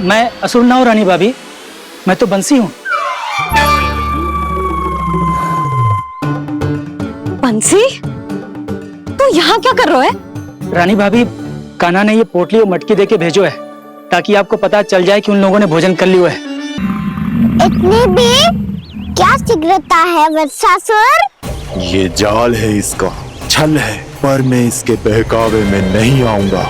मैं असुर ना हूं रानी भाभी, मैं तो बंसी हूँ। बंसी, तू यहाँ क्या कर रहा है? रानी भाभी, कान्हा ने ये पोटली और मटकी देके भेजो है ताकि आपको पता चल जाए कि उन लोगों ने भोजन कर लिया है। इतनी भी क्या शीघ्रता है वत्सासुर? ये जाल है इसका, छल है, पर मैं इसके बहकावे में नहीं आऊंगा।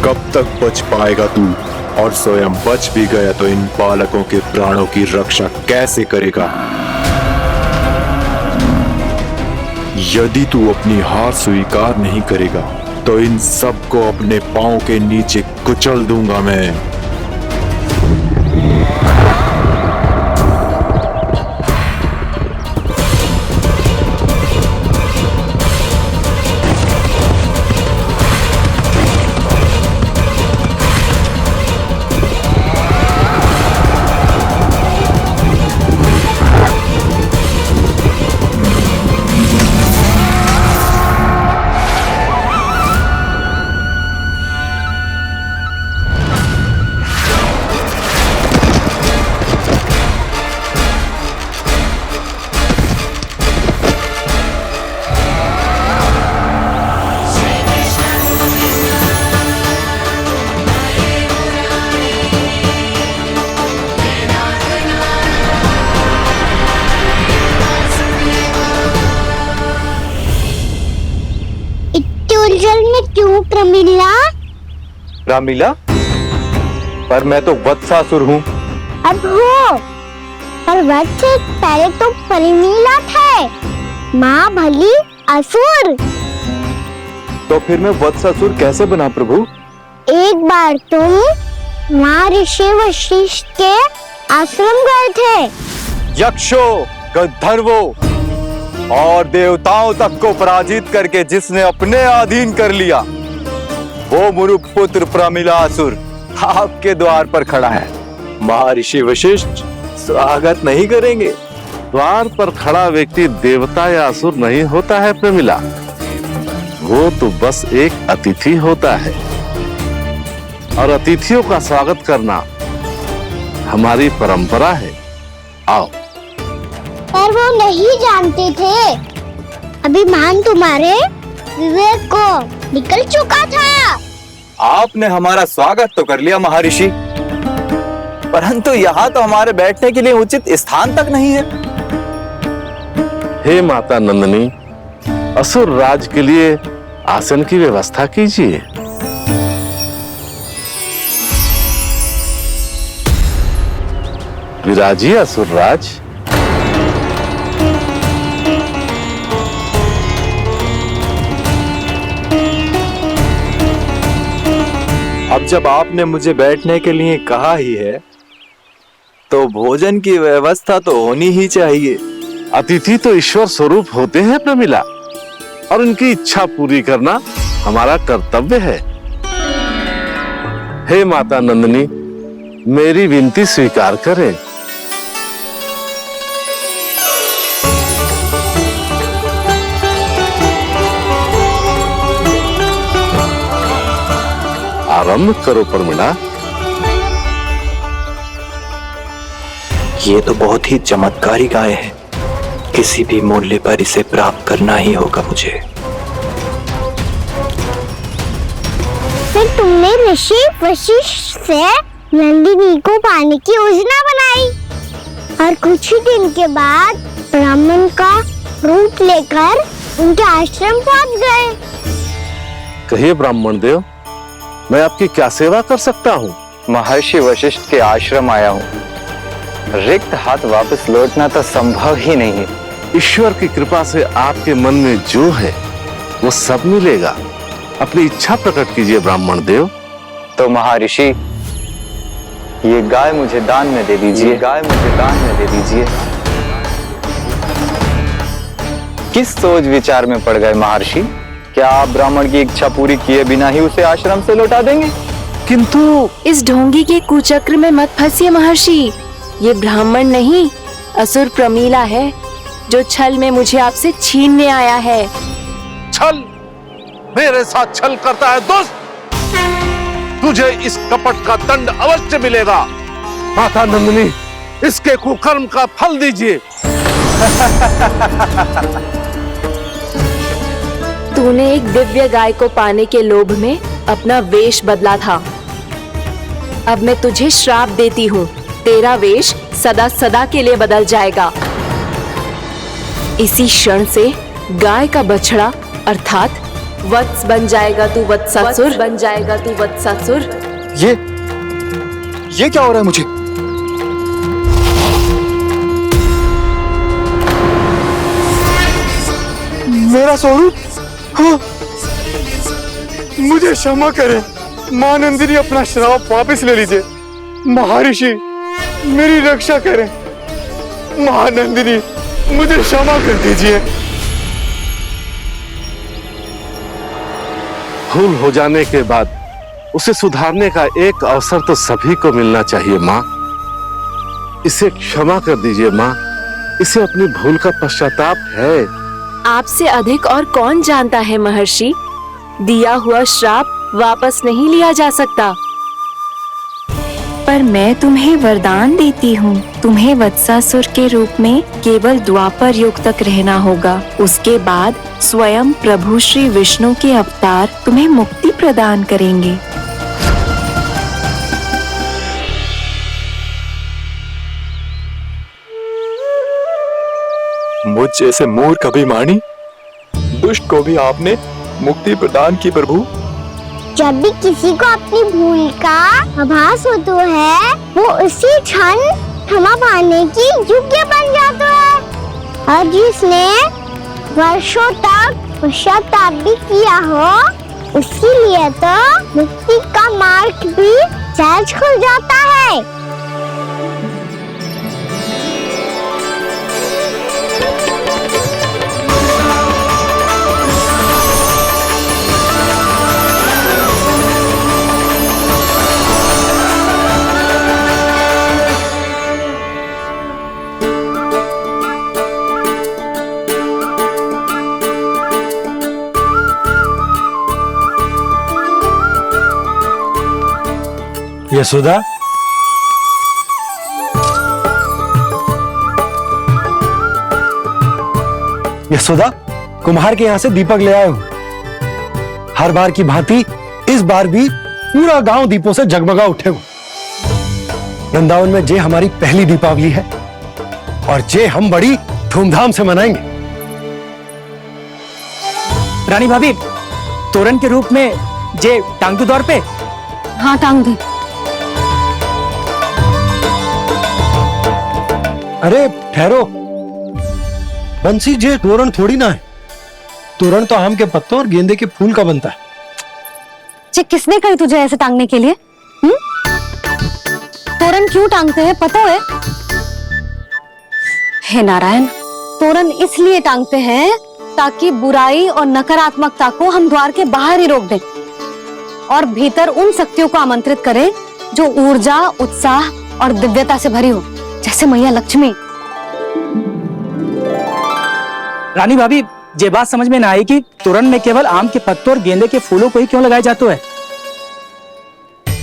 कब तक बच पाएगा तू? और स्वयं बच भी गया तो इन बालकों के प्राणों की रक्षा कैसे करेगा? यदि तू अपनी हार स्वीकार नहीं करेगा तो इन सबको अपने पांव के नीचे कुचल दूंगा मैं। जल में क्यों प्रमिला? रामलीला, पर मैं तो वत्सासुर हूँ। अब हो, पर वत्स से पहले तो प्रमिला थे, माँ भली असुर। तो फिर मैं वत्सासुर कैसे बना प्रभु? एक बार तुम माँ ऋषि वशिष्ठ के आश्रम गए थे। यक्षों, गंधर्वों और देवताओं तक को पराजित करके जिसने अपने अधीन कर लिया, वो मुरुपुत्र प्रमिलासुर आपके द्वार पर खड़ा है। महर्षि वशिष्ठ स्वागत नहीं करेंगे? द्वार पर खड़ा व्यक्ति देवता या असुर नहीं होता है प्रमिला, वो तो बस एक अतिथि होता है, और अतिथियों का स्वागत करना हमारी परंपरा है। आओ। पर वो नहीं जानते थे, अभिमान तुम्हारे विवेक को निकल चुका था। आपने हमारा स्वागत तो कर लिया महर्षि, परंतु यहाँ तो हमारे बैठने के लिए उचित स्थान तक नहीं है। हे माता नंदिनी, असुर राज के लिए आसन की व्यवस्था कीजिए। विराजिए असुर राज। अब जब आपने मुझे बैठने के लिए कहा ही है, तो भोजन की व्यवस्था तो होनी ही चाहिए। अतिथि तो ईश्वर स्वरूप होते हैं प्रमिला, और उनकी इच्छा पूरी करना हमारा कर्तव्य है। हे माता नंदिनी, मेरी विनती स्वीकार करें। आरंभ करो प्रमिला। ये तो बहुत ही चमत्कारी गाय है, किसी भी मूल्य पर इसे प्राप्त करना ही होगा मुझे। फिर तुमने ऋषि वशिष्ठ से नंदिनी को पाने की योजना बनाई, और कुछ ही दिन के बाद ब्राह्मण का रूप लेकर उनके आश्रम पहुंच गए। कहिए ब्राह्मण देव, मैं आपकी क्या सेवा कर सकता हूँ? महर्षि वशिष्ठ के आश्रम आया हूँ। रिक्त हाथ वापस लौटना तो संभव ही नहीं है। ईश्वर की कृपा से आपके मन में जो है वो सब मिलेगा। अपनी इच्छा प्रकट कीजिए ब्राह्मण देव। तो महर्षि, ये गाय मुझे दान में दे दीजिए, गाय मुझे दान में दे दीजिए। किस सोच विचार में पड़ गए महर्षि? क्या आप ब्राह्मण की इच्छा पूरी किए बिना ही उसे आश्रम से लौटा देंगे? किंतु इस ढोंगी के कुचक्र में मत फंसिए महर्षि। ये ब्राह्मण नहीं, असुर प्रमीला है, जो छल में मुझे आपसे छीनने आया है। छल? मेरे साथ छल करता है दुष्ट? तुझे इस कपट का दंड अवश्य मिलेगा। माता नंदिनी, इसके कुकर्म का फल दीजिए। तूने एक दिव्य गाय को पाने के लोभ में अपना वेश बदला था। अब मैं तुझे श्राप देती हूँ, तेरा वेश सदा सदा के लिए बदल जाएगा। इसी क्षण से गाय का बछड़ा अर्थात वत्स बन जाएगा तू वत्सासुर, बन जाएगा तू वत्सासुर। ये क्या हो रहा है मुझे? मेरा स्वरूप? हाँ। मुझे क्षमा करें मां नंदिनी, अपना श्राप वापस ले लीजिए। महर्षि, मेरी रक्षा करें। मां नंदिनी, मुझे क्षमा कर दीजिए। भूल हो जाने के बाद उसे सुधारने का एक अवसर तो सभी को मिलना चाहिए माँ। इसे क्षमा कर दीजिए माँ, इसे अपनी भूल का पश्चाताप है। आपसे अधिक और कौन जानता है महर्षि, दिया हुआ श्राप वापस नहीं लिया जा सकता। पर मैं तुम्हें वरदान देती हूँ, तुम्हें वत्सासुर के रूप में केवल द्वापर युग तक रहना होगा। उसके बाद स्वयं प्रभु श्री विष्णु के अवतार तुम्हें मुक्ति प्रदान करेंगे। मुझ जैसे मूर्ख अभिमानी दुष्ट को भी आपने मुक्ति प्रदान की प्रभु। जब भी किसी को अपनी भूल का आभास होता है, वो उसी क्षण क्षमा पाने की योग्य बन जाता है। और जिसने वर्षों तक पश्चाताप भी किया हो, उसके लिए तो मुक्ति का मार्ग भी सहज खुल जाता है। यशोदा, यशोदा, कुम्हार के यहाँ से दीपक ले आया हूं। हर बार की भांति इस बार भी पूरा गांव दीपों से जगमगा उठेगा। वृंदावन में जे हमारी पहली दीपावली है और जे हम बड़ी धूमधाम से मनाएंगे। रानी भाभी, तोरण के रूप में जे टांग दो दौर पे। हाँ, टांग दे। अरे ठहरो, बंसी, जे तोरण थोड़ी ना है। तोरण तो आम के पत्तों और गेंदे के फूल का बनता है। जे किसने कही तुझे ऐसे टांगने के लिए? तोरण क्यों टांगते हैं पता है? हे नारायण, तोरण इसलिए टांगते हैं ताकि बुराई और नकारात्मकता को हम द्वार के बाहर ही रोक दें और भीतर उन शक्तियों को आमंत्रित करें जो ऊर्जा, उत्साह और दिव्यता से भरी हो, जैसे मैया लक्ष्मी। रानी भाभी, ये बात समझ में ना आई कि तोरण में केवल आम के पत्तों और गेंदे के फूलों को ही क्यों लगाया जाता है?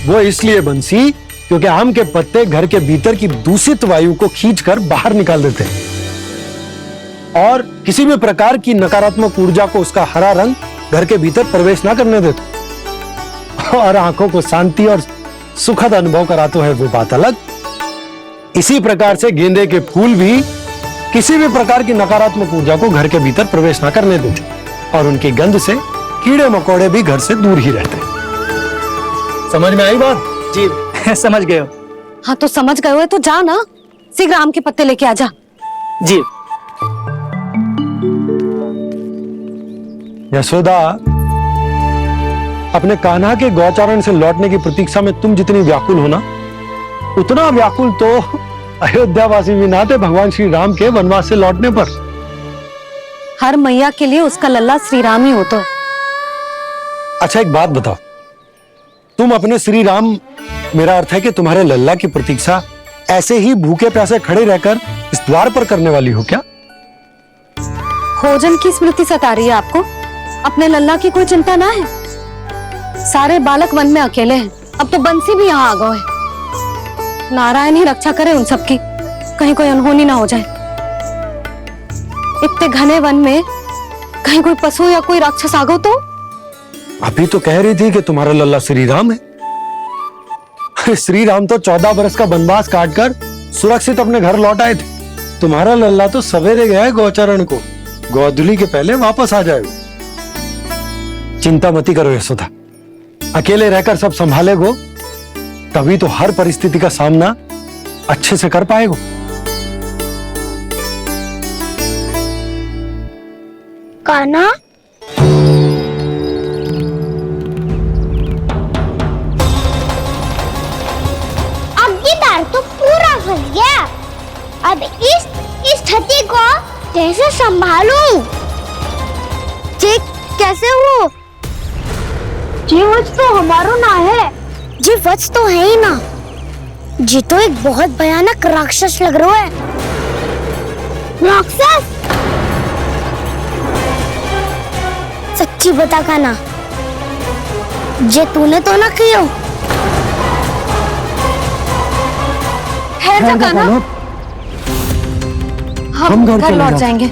वो इसलिए बंसी, क्योंकि आम के पत्ते घर के भीतर की दूषित वायु को खींचकर बाहर निकाल देते हैं और किसी भी प्रकार की नकारात्मक ऊर्जा को उसका हरा रंग घर के भीतर प्रवेश ना करने देते और आंखों को शांति और सुखद अनुभव कराता है, वो बात अलग। इसी प्रकार से गेंदे के फूल भी किसी भी प्रकार की नकारात्मक ऊर्जा को घर के भीतर प्रवेश ना करने देते और उनकी गंध से कीड़े मकोड़े भी घर से दूर ही रहते। समझ में आई बात? जी समझ गए हो। हाँ, तो समझ गए हो तो जा ना, शीघ्र आम के पत्ते लेके आ जा। जी। यशोदा, अपने कान्हा के गौचारण से लौटने की प्रतीक्षा में तुम जितनी व्याकुल हो ना, उतना व्याकुल तो अयोध्यावासी भी ना थे भगवान श्री राम के वनवास से लौटने पर। हर मैया के लिए उसका लल्ला श्री राम ही होता है। अच्छा एक बात बताओ, तुम अपने श्री राम, मेरा अर्थ है कि तुम्हारे लल्ला की प्रतीक्षा ऐसे ही भूखे प्यासे खड़े रहकर इस द्वार पर करने वाली हो क्या? भोजन की स्मृति सता रही है आपको? अपने लल्ला की कोई चिंता ना है। सारे बालक वन में अकेले हैं, अब तो बंसी भी यहाँ आ गए है। नारायण ही रक्षा करे उन सबकी, कहीं कोई अनहोनी ना हो जाए। इतने घने वन में कहीं कोई पशु या कोई राक्षस आ गो तो? अभी तो कह रही थी कि तुम्हारा लल्ला श्री राम है। श्री राम तो 14 बरस का वनवास काटकर सुरक्षित अपने घर लौट आए थे। तुम्हारा लल्ला तो सवेरे गया है गौचरण को, गोधूली के पहले वापस आ जाएगा। चिंता मती करो यशोदा, अकेले रहकर सब संभालेगो तभी तो हर परिस्थिति का सामना अच्छे से कर पाएगो। कान्हा, अब ये तार तो पूरा फंस गया। अब इस स्थिति को कैसे संभालूं? जी कैसे हो? जी वच तो हमारो ना है। जी वच तो है ही ना। जी तो एक बहुत भयानक राक्षस लग रहा है। राक्षस? सच्ची बता कान्हा, जे तूने तो ना कियो? है कान्हा, हम घर लौट जाएंगे।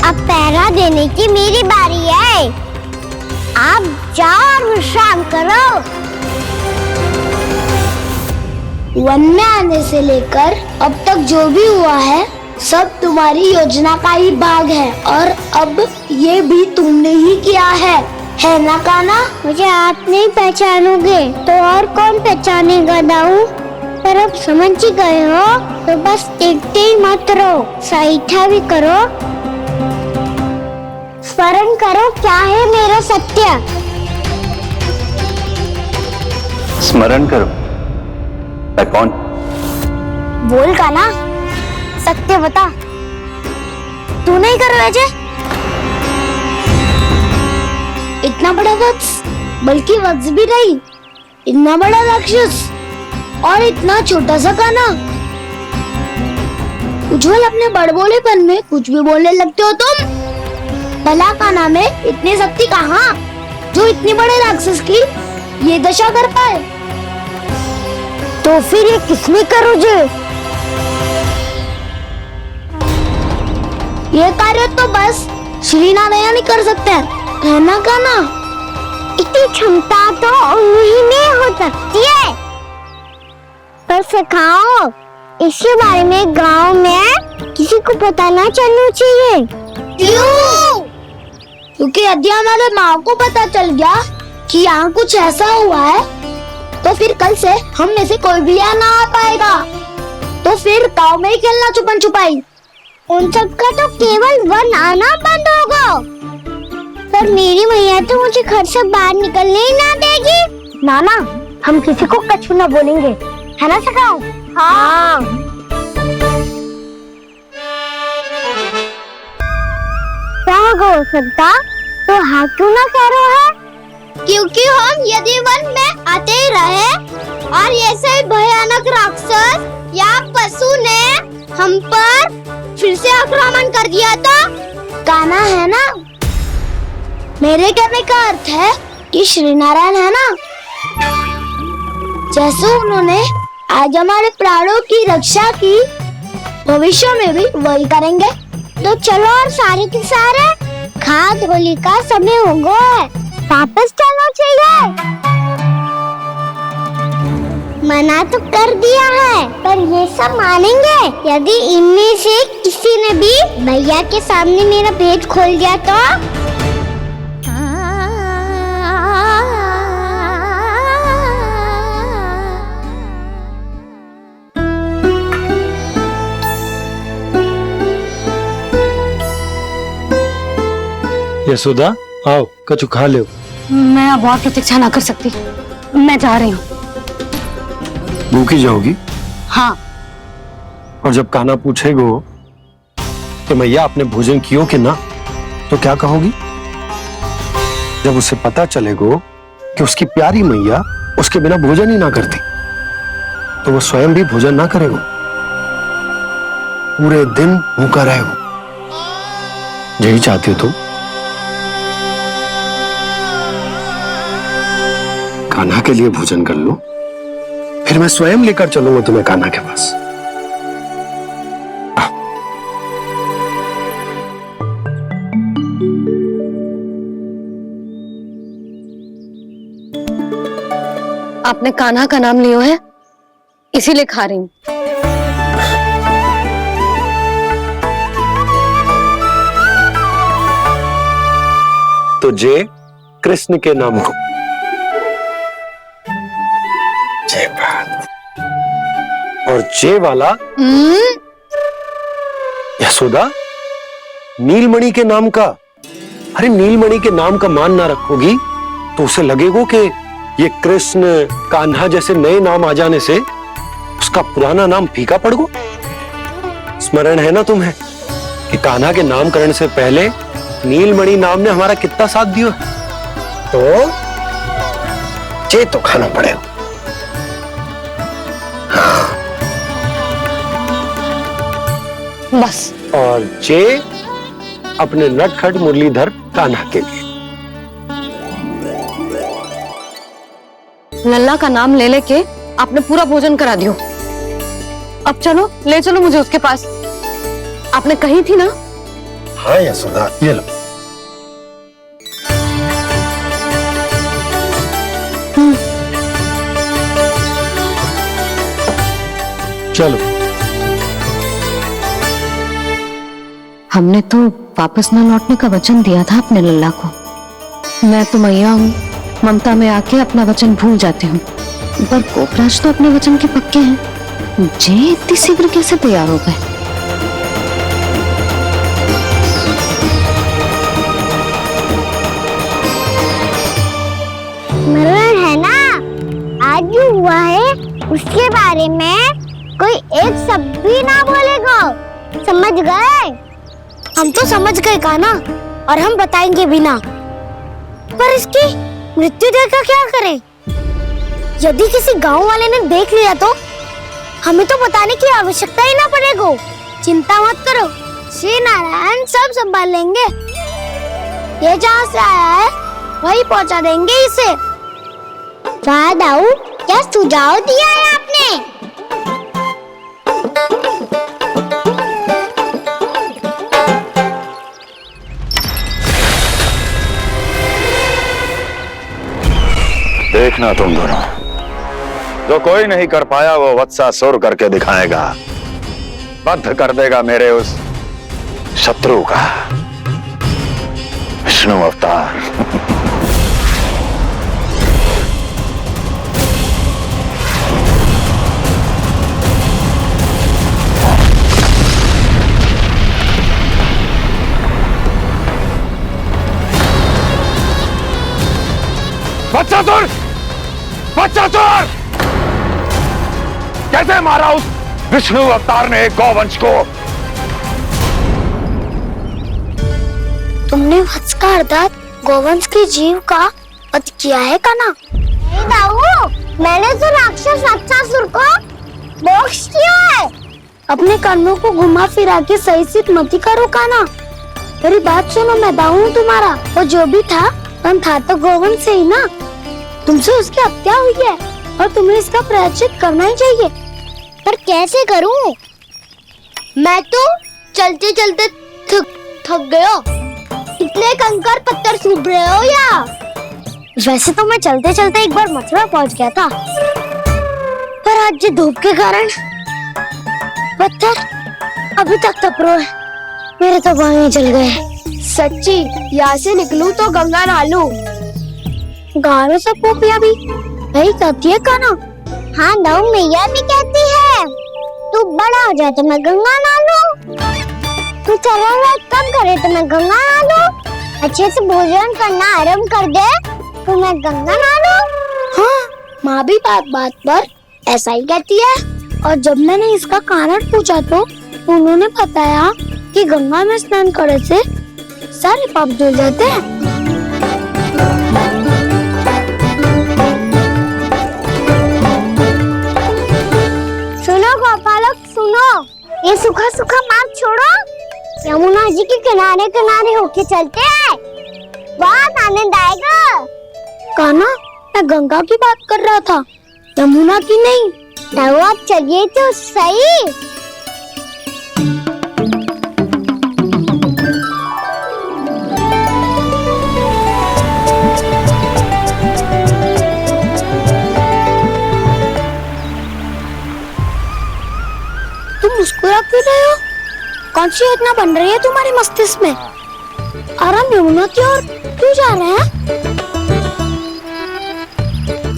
अब पहरा देने की मेरी बारी है। आप जाओ और विश्राम करो। वन में आने से लेकर अब तक जो भी हुआ है सब तुम्हारी योजना का ही भाग है, और अब ये भी तुमने ही किया है ना कान्हा? मुझे आप नहीं पहचानोगे तो और कौन पहचानेगा दाऊ? पर अब समझ ही गए हो तो बस देखते ही मत रहो, सहीठा भी करो। स्मरण करो क्या है मेरा सत्य। स्मरण करो। मैं कौन? बोल कान्हा, सत्य बता। तू नहीं करो अजय? इतना बड़ा वत्स, बल्कि वत्स भी नहीं, इतना बड़ा राक्षस और इतना छोटा सा कान्हा। उज्जवल अपने बड़बोलेपन में कुछ भी बोलने लगते हो तुम। भला कान्हा में इतनी शक्ति कहाँ जो इतने बड़े राक्षस की ये दशा कर पाए? तो फिर ये किसने करो जो? ये कार्य तो बस श्री नारायण ही कर सकते हैं, है ना कान्हा? इतनी क्षमता तो उन्हीं में हो सकती है, पर सिखाओ। इसके बारे में गांव में किसी को पता ना चलना चाहिए। क्यों? क्योंकि यदि हमारे माँ को पता चल गया कि यहाँ कुछ ऐसा हुआ है तो फिर कल से हम में से कोई भी यहाँ ना आ पाएगा। तो फिर गाँव में ही खेलना छुपन छुपाई। उन सबका तो केवल वन आना बंद होगा, पर मेरी मैया तो मुझे घर से बाहर निकलने ही ना देगी। नाना, हम किसी को कछु ना बोलेंगे, है ना सखाओ? हाँ। क्या हो सकता तो हाँ क्यों ना कह रहे है? क्योंकि हम यदि वन में आते ही रहे और ऐसे भयानक राक्षस या पशु ने हम पर फिर से आक्रमण कर दिया तो कान्हा, है ना? मेरे कहने का अर्थ है कि श्री नारायण है ना, जैसे उन्होंने आज हमारे प्राणों की रक्षा की, भविष्य में भी वही करेंगे। तो चलो और सारे के सारे खाद होली का समय हो गया है, वापस चलना चाहिए। मना तो कर दिया है, पर ये सब मानेंगे यदि इनमें से किसी ने भी भैया के सामने मेरा पेट खोल दिया तो? यशोदा आओ कछु खा लो। मैं अब और प्रतीक्षा ना कर सकती, मैं जा रही हूँ। भूखी जाओगी? हाँ। और जब कान्हा पूछेगो कि मैया आपने भोजन कियो कि ना, तो क्या कहोगी? जब उसे पता चलेगो कि उसकी प्यारी मैया उसके बिना भोजन ही ना करती, तो वो स्वयं भी भोजन ना करेगो, पूरे दिन भूखा रहेगो। यही चाहती हो तुम? कान्हा के लिए भोजन कर लो, फिर मैं स्वयं लेकर चलूंगा तुम्हें कान्हा के पास। आपने कान्हा का नाम लियो है, इसीलिए खा रही हूँ। तो जय कृष्ण के नाम को। जय बात। और जय वाला यशोदा नीलमणि के नाम का। अरे नीलमणि के नाम का मान ना रखोगी तो उसे लगेगा कि ये कृष्ण कान्हा जैसे नए नाम आ जाने से उसका पुराना नाम फीका पड़ गो। स्मरण है ना तुम्हें कि कान्हा के नामकरण से पहले नीलमणि नाम ने हमारा कितना साथ दिया? तो चे तो खाना पड़ेगा। हाँ। बस। और चे अपने नटखट मुरलीधर कान्हा के लिए। लल्ला का नाम ले लेके आपने पूरा भोजन करा दियो। अब चलो, ले चलो मुझे उसके पास। आपने कही थी ना? हाँ यशोदा, ये लो। चलो। हमने तो वापस न लौटने का वचन दिया था अपने लल्ला को। मैं तो मैया हूँ, ममता में आके अपना वचन भूल जाती हूँ, पर गोपराज तो अपने वचन के पक्के हैं। जे इतनी शीघ्र कैसे तैयार हो गए? मरण है ना, आज जो हुआ है उसके बारे में कोई एक शब्द भी ना बोलेगा। समझ गए? हम तो समझ गए कान्हा, और हम बताएंगे भी ना। पर इसकी मृत्यु देखकर क्या करें? यदि किसी गांव वाले ने देख लिया तो हमें तो बताने की आवश्यकता ही ना पड़ेगा। चिंता मत करो, श्री नारायण सब संभाल लेंगे। ये जहाँ से आया है वही पहुँचा देंगे इसे। वाह दाऊ, क्या सुझाव दिया है आपने? देखना तुम दोनों, जो कोई नहीं कर पाया वो वत्सासुर करके दिखाएगा। बद्ध कर देगा मेरे उस शत्रु का विष्णु अवतार। वत्सासुर! वत्सासुर! कैसे मारा उस विष्णु अवतार ने गौवंश को? तुमने वत्स का अर्थात गोवंश के जीव का वध किया है कान्हा? नहीं दाऊ, मैंने तो राक्षस वत्सासुर को मोक्ष किया है। अपने कर्मों को घुमा फिरा के सही सिद्ध मत करो कान्हा। मेरी बात सुनो, मैं दाऊ हूँ तुम्हारा। वो जो भी था तो गोवंश से ही ना। तुमसे उसकी हत्या हुई है और तुम्हें इसका प्रायश्चित करना ही चाहिए। पर कैसे करूं? मैं तो चलते चलते थक गया। इतने कंकर पत्थर सूख रहे हो या? वैसे तो मैं चलते चलते एक बार मथुरा पहुंच गया था, पर आज ये धूप के कारण पत्थर अभी तक तप रहे हैं। मेरे तो बाहें जल गए। सच्ची, यहाँ से निकलूं तो गंगा नहा लूं। गारों से पोपिया भी यही कहती है कान्हा। हाँ दाऊ, मैया भी कहती है तू बड़ा हो जाए तो मैं गंगा नहा लूं, तू चला कम करे तो मैं गंगा नहा लूं। अच्छे से भोजन करना आरंभ कर दे तो मैं गंगा नहा लूं। हाँ, माँ भी बात बात पर ऐसा ही कहती है। और जब मैंने इसका कारण पूछा तो उन्होंने बताया कि गंगा में स्नान करने से सारे पाप धुल जाते हैं। सुनो गोपालक सुनो, ये सूखा सूखा मार्ग छोड़ो, यमुना जी के किनारे किनारे होके चलते हैं, बहुत आनंद आएगा। कान्हा, मैं गंगा की बात कर रहा था, यमुना की नहीं। तो आप चलिए तो सही। तुम मुस्कुरा क्यों रहे हो? कौन सी योजना बन रही है तुम्हारे मस्तिष्क में? और हम यमुना की ओर क्यों जा रहे हैं?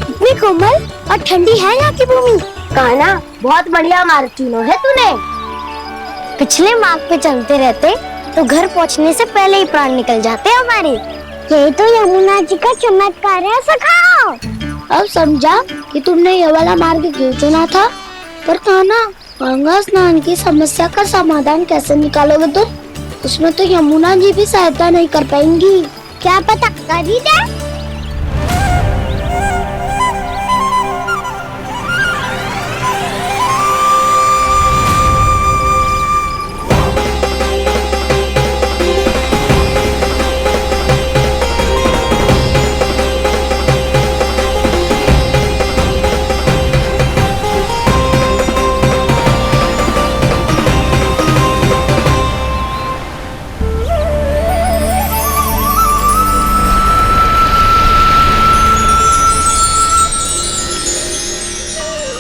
इतनी कोमल और ठंडी है यहाँ की भूमि। कान्हा, बहुत बढ़िया मार्ग चुना है तूने। पिछले मार्ग पे चलते रहते तो घर पहुँचने से पहले ही प्राण निकल जाते हमारे। यही तो यमुना जी का चमत्कार है सखाओ। अब समझा कि तुमने ये वाला मार्ग क्यों चुना था। पर कान्हा, गंगा स्नान की समस्या का समाधान कैसे निकालोगे तुम? उसमें तो यमुना जी भी सहायता नहीं कर पाएंगी। क्या पता कर ही दे।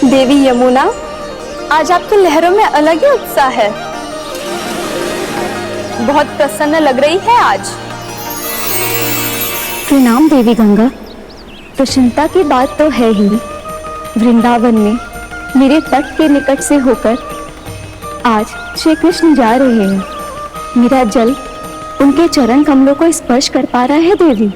देवी यमुना, आज आपकी लहरों में अलग ही उत्साह है। बहुत प्रसन्न लग रही है आज। प्रणाम देवी गंगा। प्रसन्नता की बात तो है ही। वृंदावन में मेरे तट के निकट से होकर आज श्री कृष्ण जा रहे हैं। मेरा जल उनके चरण कमलों को स्पर्श कर पा रहा है देवी।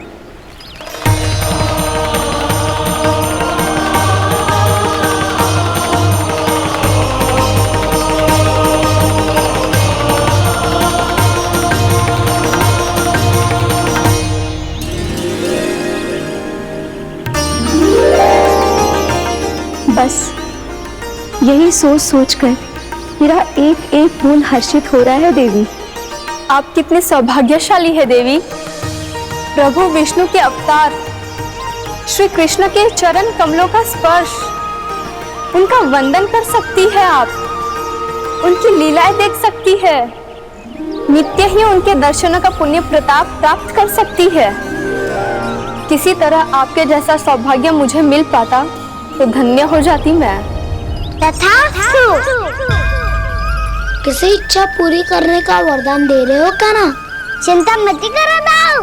बस यही सोच सोचकर मेरा एक एक फूल हर्षित हो रहा है देवी। आप कितने सौभाग्यशाली है देवी। प्रभु विष्णु के अवतार श्री कृष्ण के चरण कमलों का स्पर्श, उनका वंदन कर सकती है आप, उनकी लीलाएं देख सकती है, नित्य ही उनके दर्शनों का पुण्य प्रताप प्राप्त कर सकती है। किसी तरह आपके जैसा सौभाग्य मुझे मिल पाता तो धन्य हो जाती मैं। तथास्तु। किसी इच्छा पूरी करने का वरदान दे रहे हो क्या ना? चिंता मत करो दाऊ।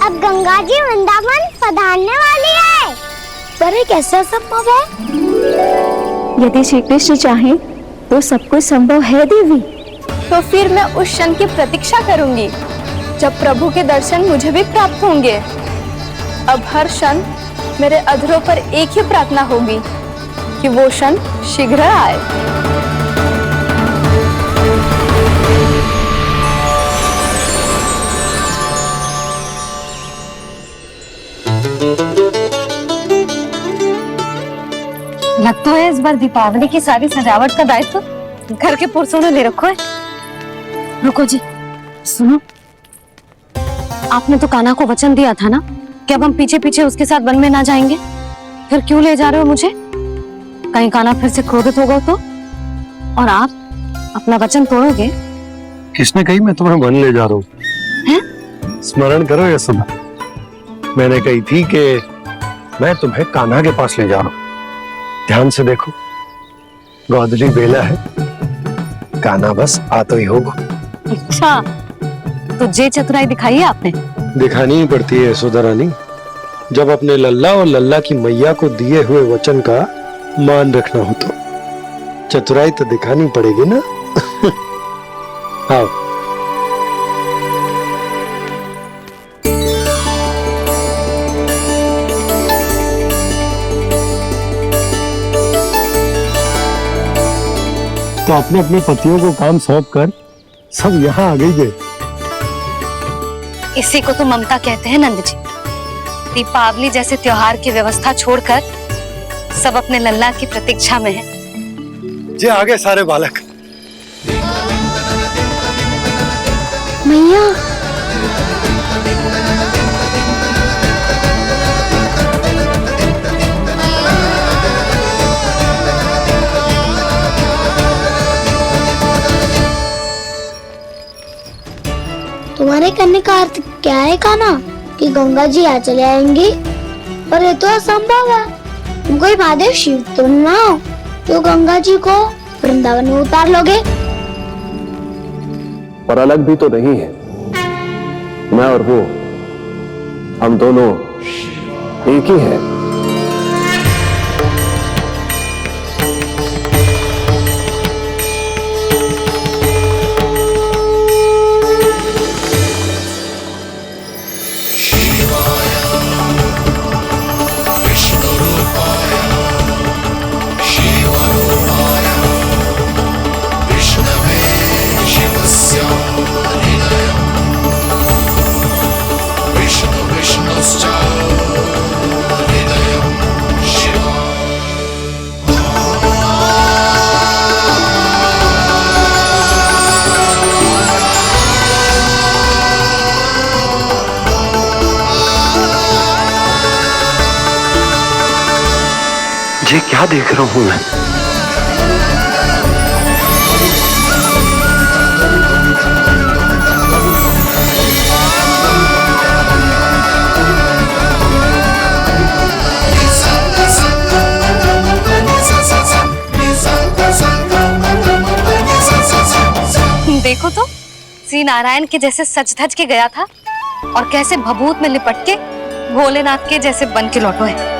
अब गंगा जी वृंदावन पधारने वाली है। पर ये कैसे संभव है? यदि श्री कृष्ण चाहे तो सब कुछ संभव है देवी। तो फिर मैं उस क्षण की प्रतीक्षा करूंगी जब प्रभु के दर्शन मुझे भी प्राप्त होंगे। अब हर क्षण मेरे अधरों पर एक ही प्रार्थना होगी कि वो क्षण शीघ्र आए। लगता है इस बार दीपावली की सारी सजावट का दायित्व घर के पुरुषों ने ले रखा है। रुको जी, सुनो, आपने तो कान्हा को वचन दिया था ना कि अब हम पीछे पीछे उसके साथ वन में ना जाएंगे। फिर क्यों ले जा रहे हो मुझे? कहीं कान्हा फिर से क्रोधित होगा तो? और आप अपना वचन तोड़ोगे? किसने कही मैं तुम्हें वन ले जा रहा हूँ? स्मरण करो ये सुना, मैंने कही थी कि मैं तुम्हें कान्हा के पास ले जा रहा हूँ। ध्यान से देखो, गोदली बेला है, कान्हा बस आ तो ही होगा। अच्छा, तो जे चतुराई दिखाई है आपने? दिखानी ही पड़ती है यशोदा रानी, जब अपने लल्ला और लल्ला की मैया को दिए हुए वचन का मान रखना हो तो चतुराई तो दिखानी पड़ेगी ना। आओ। तो अपने अपने पतियों को काम सौंप कर सब यहाँ आ गई थे। इसी को तो ममता कहते हैं नंद जी। दीपावली जैसे त्योहार की व्यवस्था छोड़कर सब अपने लल्ला की प्रतीक्षा में हैं। जे आगे सारे बालक। मैया तुम्हारे करने का अर्थ क्या है कान्हा? कि गंगा जी यहाँ चले आएंगी? पर ये तो असंभव है। तुम कोई महादेव शिव तो ना हो तो गंगा जी को वृंदावन में उतार लोगे? पर अलग भी तो नहीं है। मैं और वो, हम दोनों एक ही हैं। ये क्या देख रहा हूं मैं? देखो तो श्री नारायण के जैसे सज धज के गया था और कैसे भभूत में लिपट के भोलेनाथ के जैसे बन के लौटो है।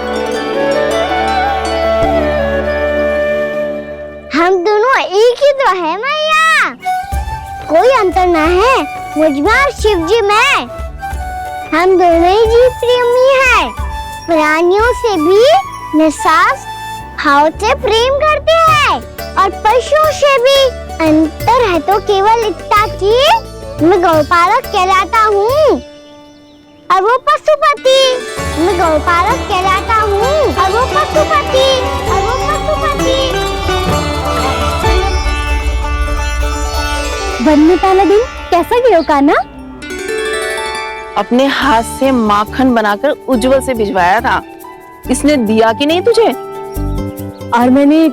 हम दोनों एक ही तो है मैया, कोई अंतर ना है मुझ में और शिव जी में। हम दोनों ही जीव प्रेमी हैं, प्राणियों से भी निस्वार्थ भाव से प्रेम करते हैं और पशुओं से भी। अंतर है तो केवल इतना कि मैं गौपालक कहलाता हूँ और वो पशुपति। मैं गौपालक कहलाता हूँ और वो पशुपति, और वो पशुपति। वन में पहला दिन कैसा गया कान्हा? अपने हाथ से माखन बनाकर उज्जवल से भिजवाया था। इसने दिया कि नहीं तुझे? और मैंने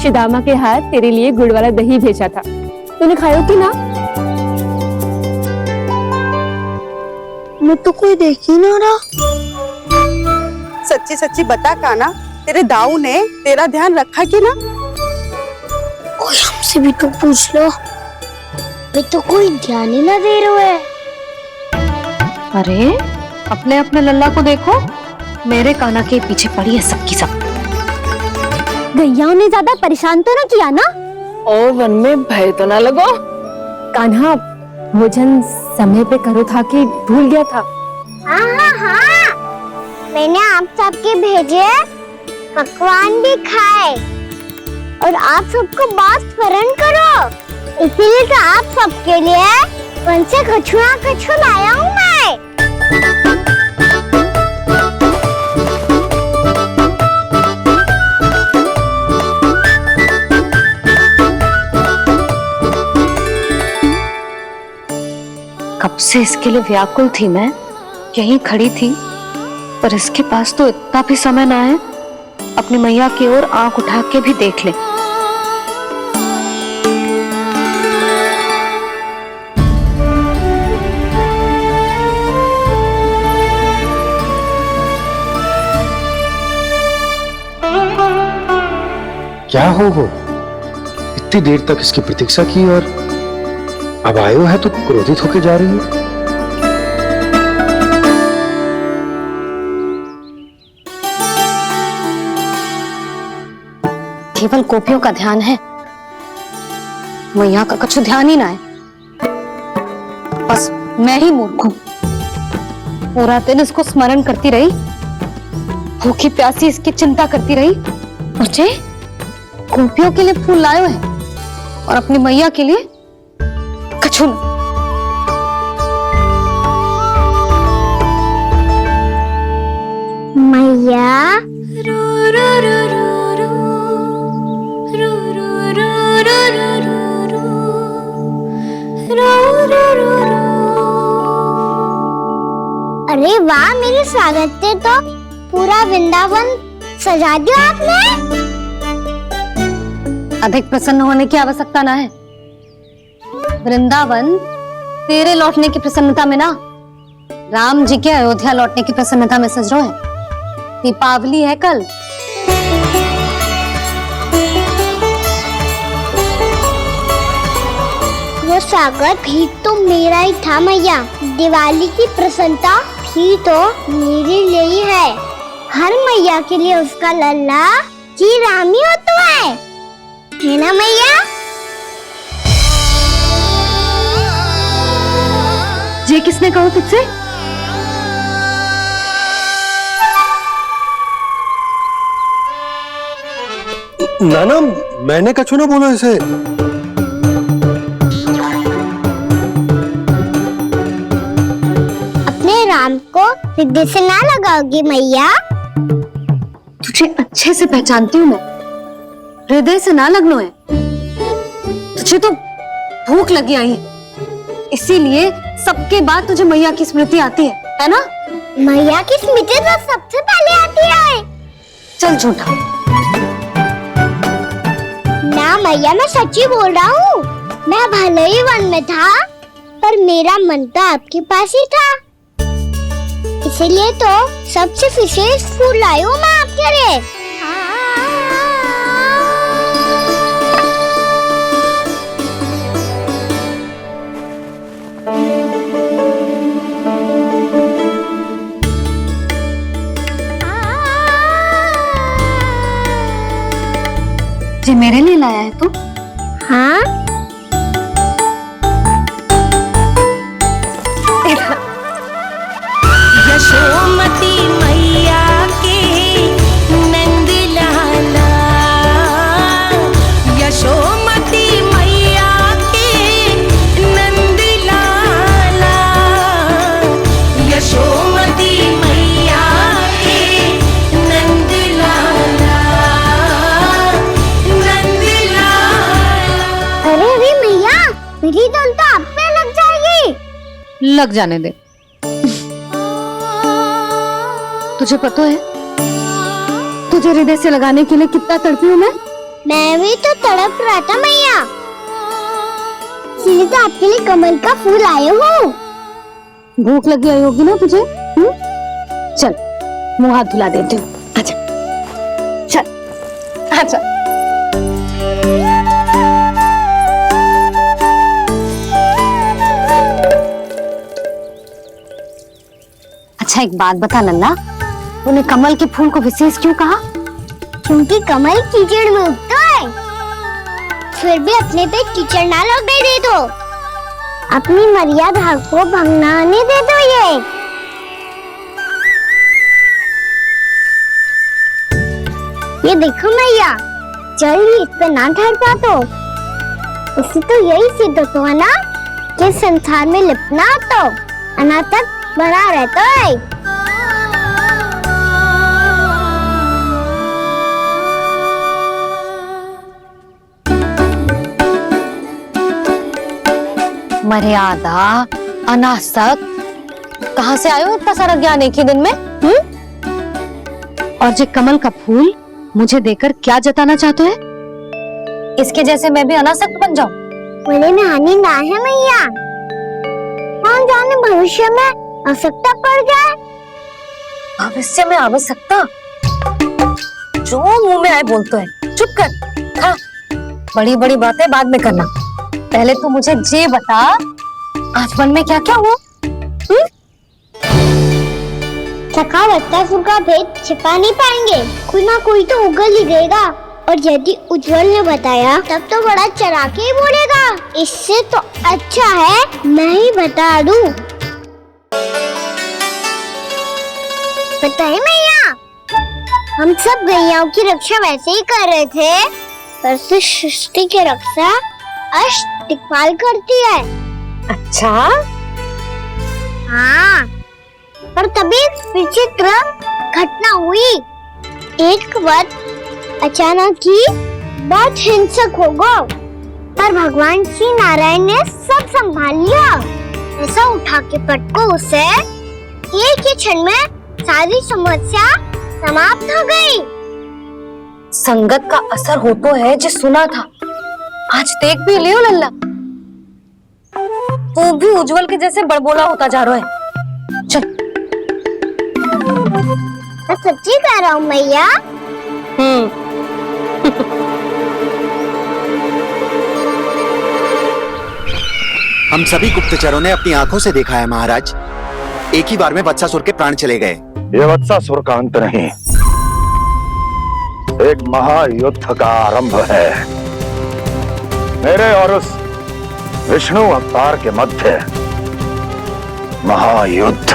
शिदामा के हाथ तेरे लिए गुड़ वाला दही भेजा था, तूने खाया कि ना? मैं तो कोई देख ही ना रहा। सच्ची सच्ची बता कान्हा, तेरे दाऊ ने तेरा ध्यान रखा कि ना? कोई हमसे भी तो पूछ लो, मैं तो कोई ध्यान ही ना दे रहा है। अरे अपने अपने लल्ला को देखो, मेरे कान्हा के पीछे पड़ी है सबकी सब। गैया ने ज्यादा परेशान तो ना किया ना? और वन में भय तो ना लगो? कान्हा भोजन समय पे करो था कि भूल गया था? हाँ, मैंने आप सबके भेजे पकवान भी खाए और आप सबको बात स्मरण करो, इसीलिए तो आप सबके लिए वन से कछुआ लाया हूँ मैं। कब से इसके लिए व्याकुल थी मैं, यहीं खड़ी थी, पर इसके पास तो इतना भी समय ना है अपनी मैया की ओर आंख उठा के भी देख ले। क्या हो इतनी देर तक इसकी प्रतीक्षा की और अब आयो है तो क्रोधित होके जा रही है। केवल गोपियों का ध्यान है, मैया का कछु ध्यान ही ना है। बस मैं ही मूर्ख हूं, पूरा दिन इसको स्मरण करती रही, भूखी प्यासी इसकी चिंता करती रही। मुझे गोपियों के लिए फूल लायो है, और अपनी मैया के लिए कछु न। मैया अरे वाह, मेरे स्वागत से तो पूरा वृंदावन सजा दिया आपने। अधिक प्रसन्न होने की आवश्यकता ना है। वृंदावन तेरे लौटने की प्रसन्नता में ना, राम जी के अयोध्या लौटने की प्रसन्नता में सज रहे हैं। दीपावली है कल। वो स्वागत भी तो मेरा ही था मैया। दिवाली की प्रसन्नता भी तो मेरे लिए ही है। हर मैया के लिए उसका लल्ला जी राम ही होता है ना मैया? ये किसने कहा तुझसे? नाना, मैंने कछु ना बोला इसे। अपने राम को हृदय से ना लगाओगी मैया? तुझे अच्छे से पहचानती हूँ मैं, हृदय से ना लगनो है। तुझे तो भूख लगी आई है, इसीलिए सबके बाद तुझे मैया की स्मृति आती है ना? मैया की स्मृति तो सबसे पहले आती है। चल झूठा। ना मैया, मैं सच्ची बोल रहा हूँ। मैं भले ही वन में था, पर मेरा मन तो आपके पास ही था। इसीलिए तो सबसे विशेष फूल लाई हूँ मैं आपके लिए। ये मेरे लिए लाया है तू? हाँ, यशोमती मैया के नंद लाला, यशोमती मैया के नंद लाला, यशोमती मैया के नंद लाला, नंद लाला। अरे अरे मैया, मेरी धुन तो आप पे लग जाएगी। लग जाने दे। तुझे पता है तुझे हृदय से लगाने के लिए कितना तड़पी हूँ मैं भी तो तड़प रहा था मैया, इसलिए तो आपके लिए कमल का फूल आए हूँ। भूख लगी आई होगी ना तुझे? चल मुंह हाथ धुला देती हूँ। आजा चल आजा। अच्छा एक बात बता नन्ना, तूने कमल के फूल को विशेष क्यों कहा? क्योंकि कमल कीचड़ में उगता है। फिर भी अपने पे कीचड़ ना लगने दे दो, अपनी मर्यादा को भंग ना होने दे दो। ये देखो मैया, जल ही इस पे ना ठहर पातो, उससे तो यही सिद्ध होता है ना कि संसार में लिपना तो अनाथ तक बना रहता है। मर्यादा, अनासक्त, कहाँ से आयो इतना सारा ज्ञान एक ही दिन में? और ये कमल का फूल मुझे देकर क्या जताना चाहते हैं? इसके जैसे मैं भी अनासक्त बन जाऊं? बोले में हानि ना है मैया, कौन जाने भविष्य में आवश्यकता पड़ जाए। भविष्य में आवश्यकता? जो मुंह में आए बोलते हैं, चुप कर। हाँ, बड़ी बड़ी बातें बाद में करना, पहले तो मुझे ये बता आज वन में क्या क्या हुआ? थका लगता फूल का भेद छिपा नहीं पाएंगे, कोई ना कोई तो उगल ही गएगा। और यदि उज्जवल ने बताया तब तो बड़ा चढ़ा के ही बोलेगा, इससे तो अच्छा है मैं ही बता दूं। पता है मैया, हम सब गैयाओं की रक्षा वैसे ही कर रहे थे, पर सृष्टि की रक्षा अष्टदिक्पाल करती है। अच्छा, हाँ, पर तभी विचित्र घटना हुई। एक वक्त अचानक ही बहुत हिंसक हो गया, पर भगवान श्री नारायण ने सब संभाल लिया। ऐसा उठा के पटको उसे, एक ही क्षण में सारी समस्या समाप्त हो गई। संगत का असर हो तो है जो सुना था, आज देख भी लियो लल्ला, तू भी उज्जवल के जैसे बड़बोला होता जा रहा है। चल। मैं सच्ची कह रहा हूँ मैया। हम सभी गुप्तचरों ने अपनी आंखों से देखा है महाराज, एक ही बार में वत्सासुर के प्राण चले गए। ये वत्सासुर का अंत नहीं, एक महायुद्ध का आरंभ है। मेरे और उस विष्णु अवतार के मध्य महायुद्ध।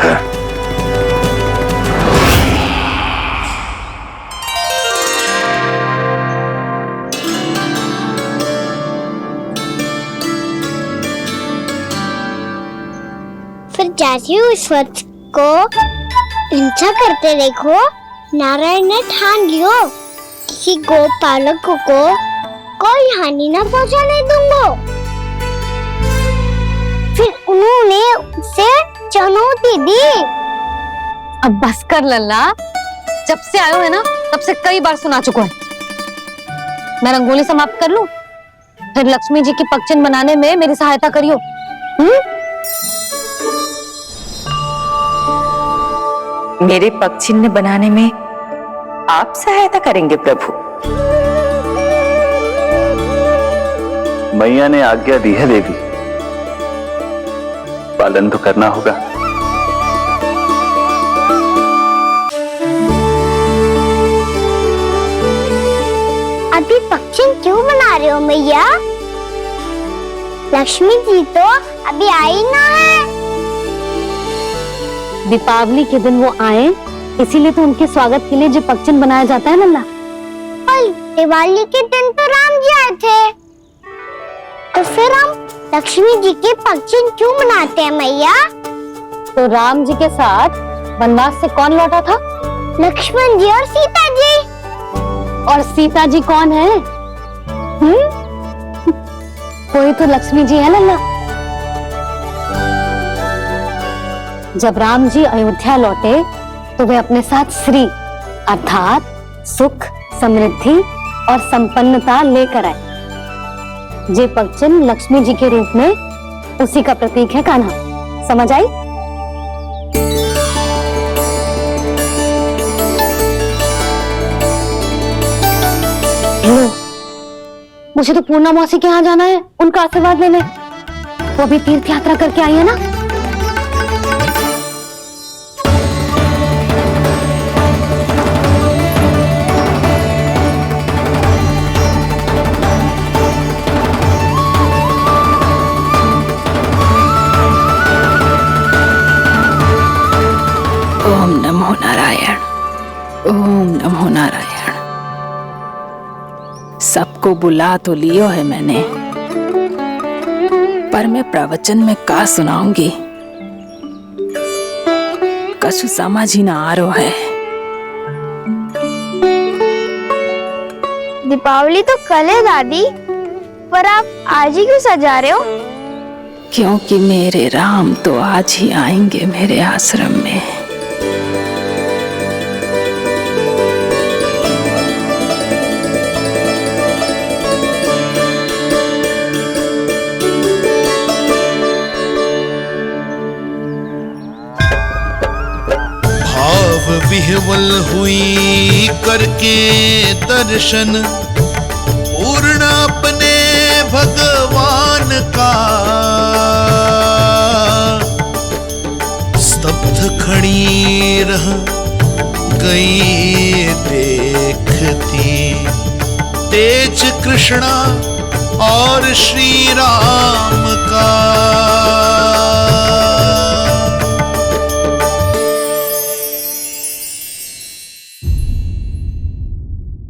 फिर जैसे ही उस वत्स को हिंसा करते देखो, नारायण ने ठान लियो किसी गोपालक को कोई हानि न पहुंचाने दूंगा। फिर उन्होंने उसे चुनौती दी। अब बस कर लल्ला, जब से आयो है ना तब से कई बार सुना चुका है। मैं रंगोली समाप्त कर लूं, फिर लक्ष्मी जी की पगचिन बनाने में मेरी सहायता करियो। मेरे पगचिन्ह बनाने में आप सहायता करेंगे प्रभु? मैया ने आज्ञा दी है देवी, पालन तो करना होगा। अभी पक्षी क्यों बना रहे हो मैया? लक्ष्मी जी तो अभी आई ना है। दीपावली के दिन वो आए, इसीलिए तो उनके स्वागत के लिए जो पगचिन बनाया जाता है लल्ला। दिवाली के दिन तो राम जी आए थे, तो फिर हम लक्ष्मी जी के पगचिन क्यों मनाते हैं मैया? तो राम जी के साथ वनवास से कौन लौटा था? लक्ष्मण जी और सीता जी। और सीता जी कौन है? कोई तो लक्ष्मी जी है लल्ला। जब राम जी अयोध्या लौटे तो वे अपने साथ श्री अर्थात सुख, समृद्धि और संपन्नता लेकर आए। जे पगचिन लक्ष्मी जी के रूप में उसी का प्रतीक है कान्हा। समझ आई? मुझे तो पूर्णा मौसी के यहाँ जाना है, उनका आशीर्वाद लेने। वो अभी तीर्थ यात्रा करके आई है ना। ओम नमो नारायण, ओम नमो नारायण। सबको बुला तो लियो है मैंने, पर मैं प्रवचन में का सुनाऊंगी, कछु समझ ही ना आ रहा है। दीपावली तो कल है दादी, पर आप आज ही क्यों सजा रहे हो? क्योंकि मेरे राम तो आज ही आएंगे मेरे आश्रम में। विह्वल हुई करके दर्शन, पूर्ण अपने भगवान का, स्तब्ध खड़ी रह गई देखती तेज कृष्णा और श्री राम का।